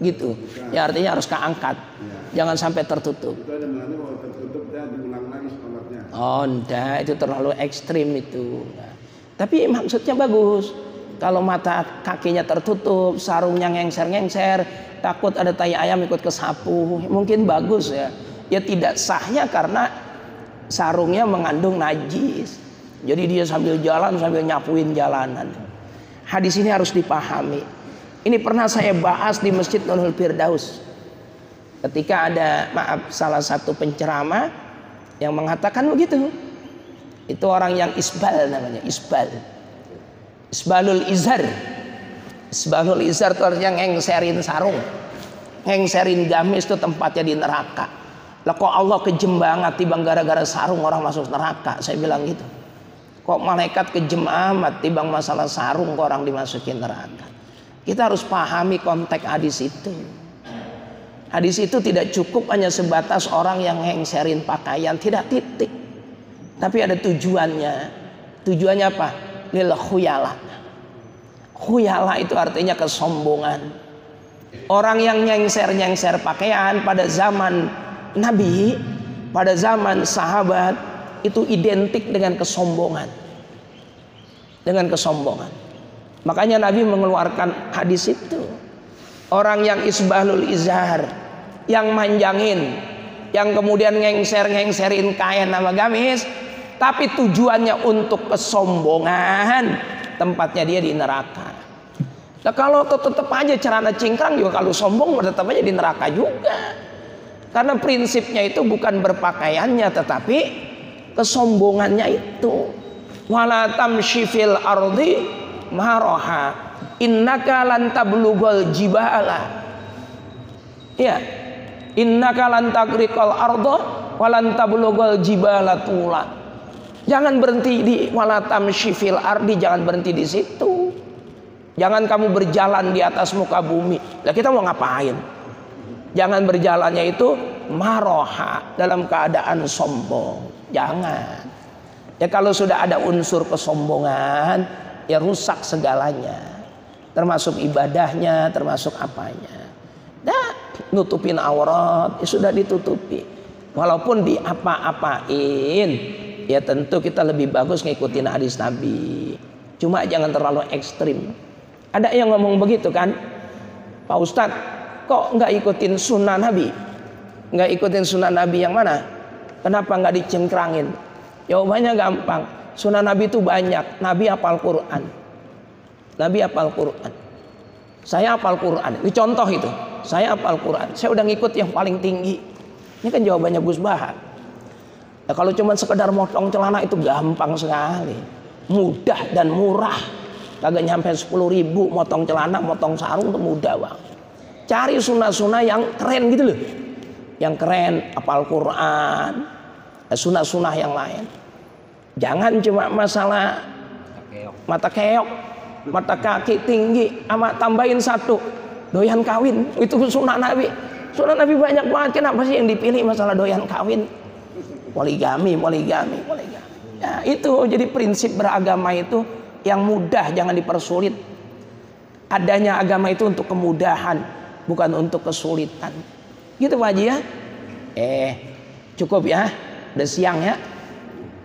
A: gitu. Ya artinya harus keangkat. Ya. Jangan sampai tertutup.
C: Itu ada maknanya kalau tertutup dan diulang lagi sholatnya.
A: Oh enggak, itu terlalu ekstrim itu. Nah, tapi maksudnya bagus. Kalau mata kakinya tertutup, sarungnya ngengser-ngengser, takut ada tai ayam ikut kesapu, mungkin bagus ya. Ya tidak sahnya karena sarungnya mengandung najis. Jadi dia sambil jalan sambil nyapuin jalanan. Hadis ini harus dipahami. Ini pernah saya bahas di Masjid Nurul Firdaus. Ketika ada salah satu penceramah yang mengatakan begitu. Itu orang yang isbal namanya, isbal. Isbalul izar. Isbalul izar itu artinya ngengserin sarung. Ngengserin gamis itu tempatnya di neraka. Lah kok Allah kejem banget tibang gara-gara sarung orang masuk neraka. Saya bilang gitu. Kok malaikat kejem amat tibang masalah sarung kok orang dimasukin neraka. Kita harus pahami konteks hadis itu. Hadis itu tidak cukup hanya sebatas orang yang ngengserin pakaian, tidak titik. Tapi ada tujuannya. Tujuannya apa? Lil khuyalah. Khuyala itu artinya kesombongan. Orang yang nyengser pakaian pada zaman Nabi, pada zaman sahabat, itu identik dengan kesombongan. Dengan kesombongan. Makanya Nabi mengeluarkan hadis itu. Orang yang isbalul izhar, yang manjangin, yang kemudian ngengserin kain sama gamis, tapi tujuannya untuk kesombongan, tempatnya dia di neraka. Nah, kalau tetap aja celana cingkrang juga, kalau sombong tetap aja di neraka juga. Karena prinsipnya itu bukan berpakaiannya, tetapi kesombongannya itu. Wala tamshi fil ardi maraha innaka lan tablughal jibala. Ya, innaka lan tagriqal arda wa lan tablughal jibala tula. Jangan berhenti di wala tamshi fil ardi, jangan berhenti di situ. Jangan kamu berjalan di atas muka bumi. Lah kita mau ngapain? Jangan berjalannya itu maroha, dalam keadaan sombong. Jangan. Ya kalau sudah ada unsur kesombongan, ya rusak segalanya. Termasuk ibadahnya, termasuk apanya. Dah, nutupin aurat, ya sudah ditutupi. Walaupun diapa-apain, ya tentu kita lebih bagus ngikutin hadis Nabi. Cuma jangan terlalu ekstrim. Ada yang ngomong begitu kan, Pak Ustadz, kok nggak ikutin sunnah Nabi? Nggak ikutin sunnah Nabi yang mana? Kenapa nggak dicengkrangin? Jawabannya gampang. Sunnah Nabi itu banyak. Nabi hafal Quran. Nabi hafal Quran. Saya hafal Quran. Ini contoh itu. Saya hafal Quran. Saya udah ngikut yang paling tinggi. Ini kan jawabannya Gus Bahar. Nah, kalau cuma sekedar motong celana itu gampang sekali, mudah dan murah. Kagak nyampe 10.000 motong celana, motong sarung itu mudah bang. Cari sunnah-sunnah yang keren gitu loh, yang keren, hafal Quran, sunnah-sunnah yang lain. Jangan cuma masalah mata keok, mata kaki tinggi, sama tambahin satu doyan kawin. Itu sunnah Nabi. Sunnah Nabi banyak banget. Kenapa sih yang dipilih masalah doyan kawin? Poligami. Ya, itu jadi prinsip beragama itu yang mudah, jangan dipersulit. Adanya agama itu untuk kemudahan, bukan untuk kesulitan. Gitu Pak Haji ya. Cukup ya. Udah siang ya.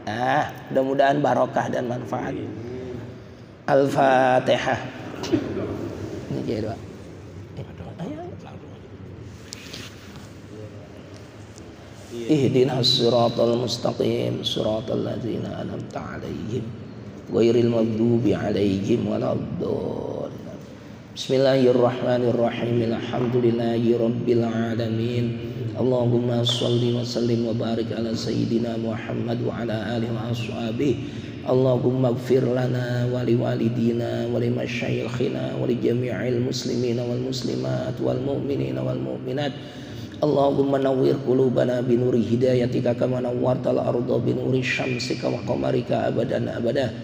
A: Nah, mudah-mudahan barokah dan manfaat. Al-Fatihah. Ini jadi Pak. Ihdinas siratal mustaqim, siratal ladzina an'amta 'alaihim ghairil maghdubi 'alaihim waladdallin. Bismillahirrahmanirrahim. Alhamdulillahi rabbil alamin. Allahumma shalli wa sallim wa barik ala sayyidina Muhammad wa ala alihi wa ashabihi. Allahumma ighfir lana wa liwalidina wa limasyayikhina wa li jami'il muslimina wal muslimat wal mu'minina wal mu'minat. Allahumma nawwir qulubana bi nuri hidayatika kama nawwartal arda bi nuri syamsika wa qamarika abadan abada.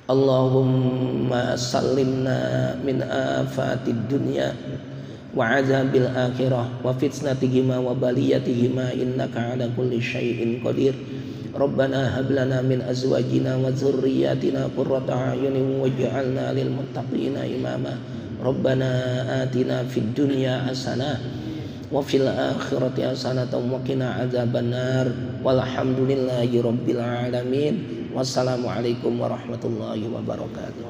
A: Allahumma sallimna min afatid dunya wa azabil akhirah wa fitnatihima wa baliyatihima innaka ala kulli syai'in qadir. Rabbana hab lana min azwajina wa dzurriyyatina qurrata a'yunin waj'alna lil muttaqina imama. Rabbana atina fid dunya hasanah wa fil akhirati hasanah wa qina adzabannar. Walhamdulillahi rabbil alamin. Wassalamualaikum warahmatullahi wabarakatuh.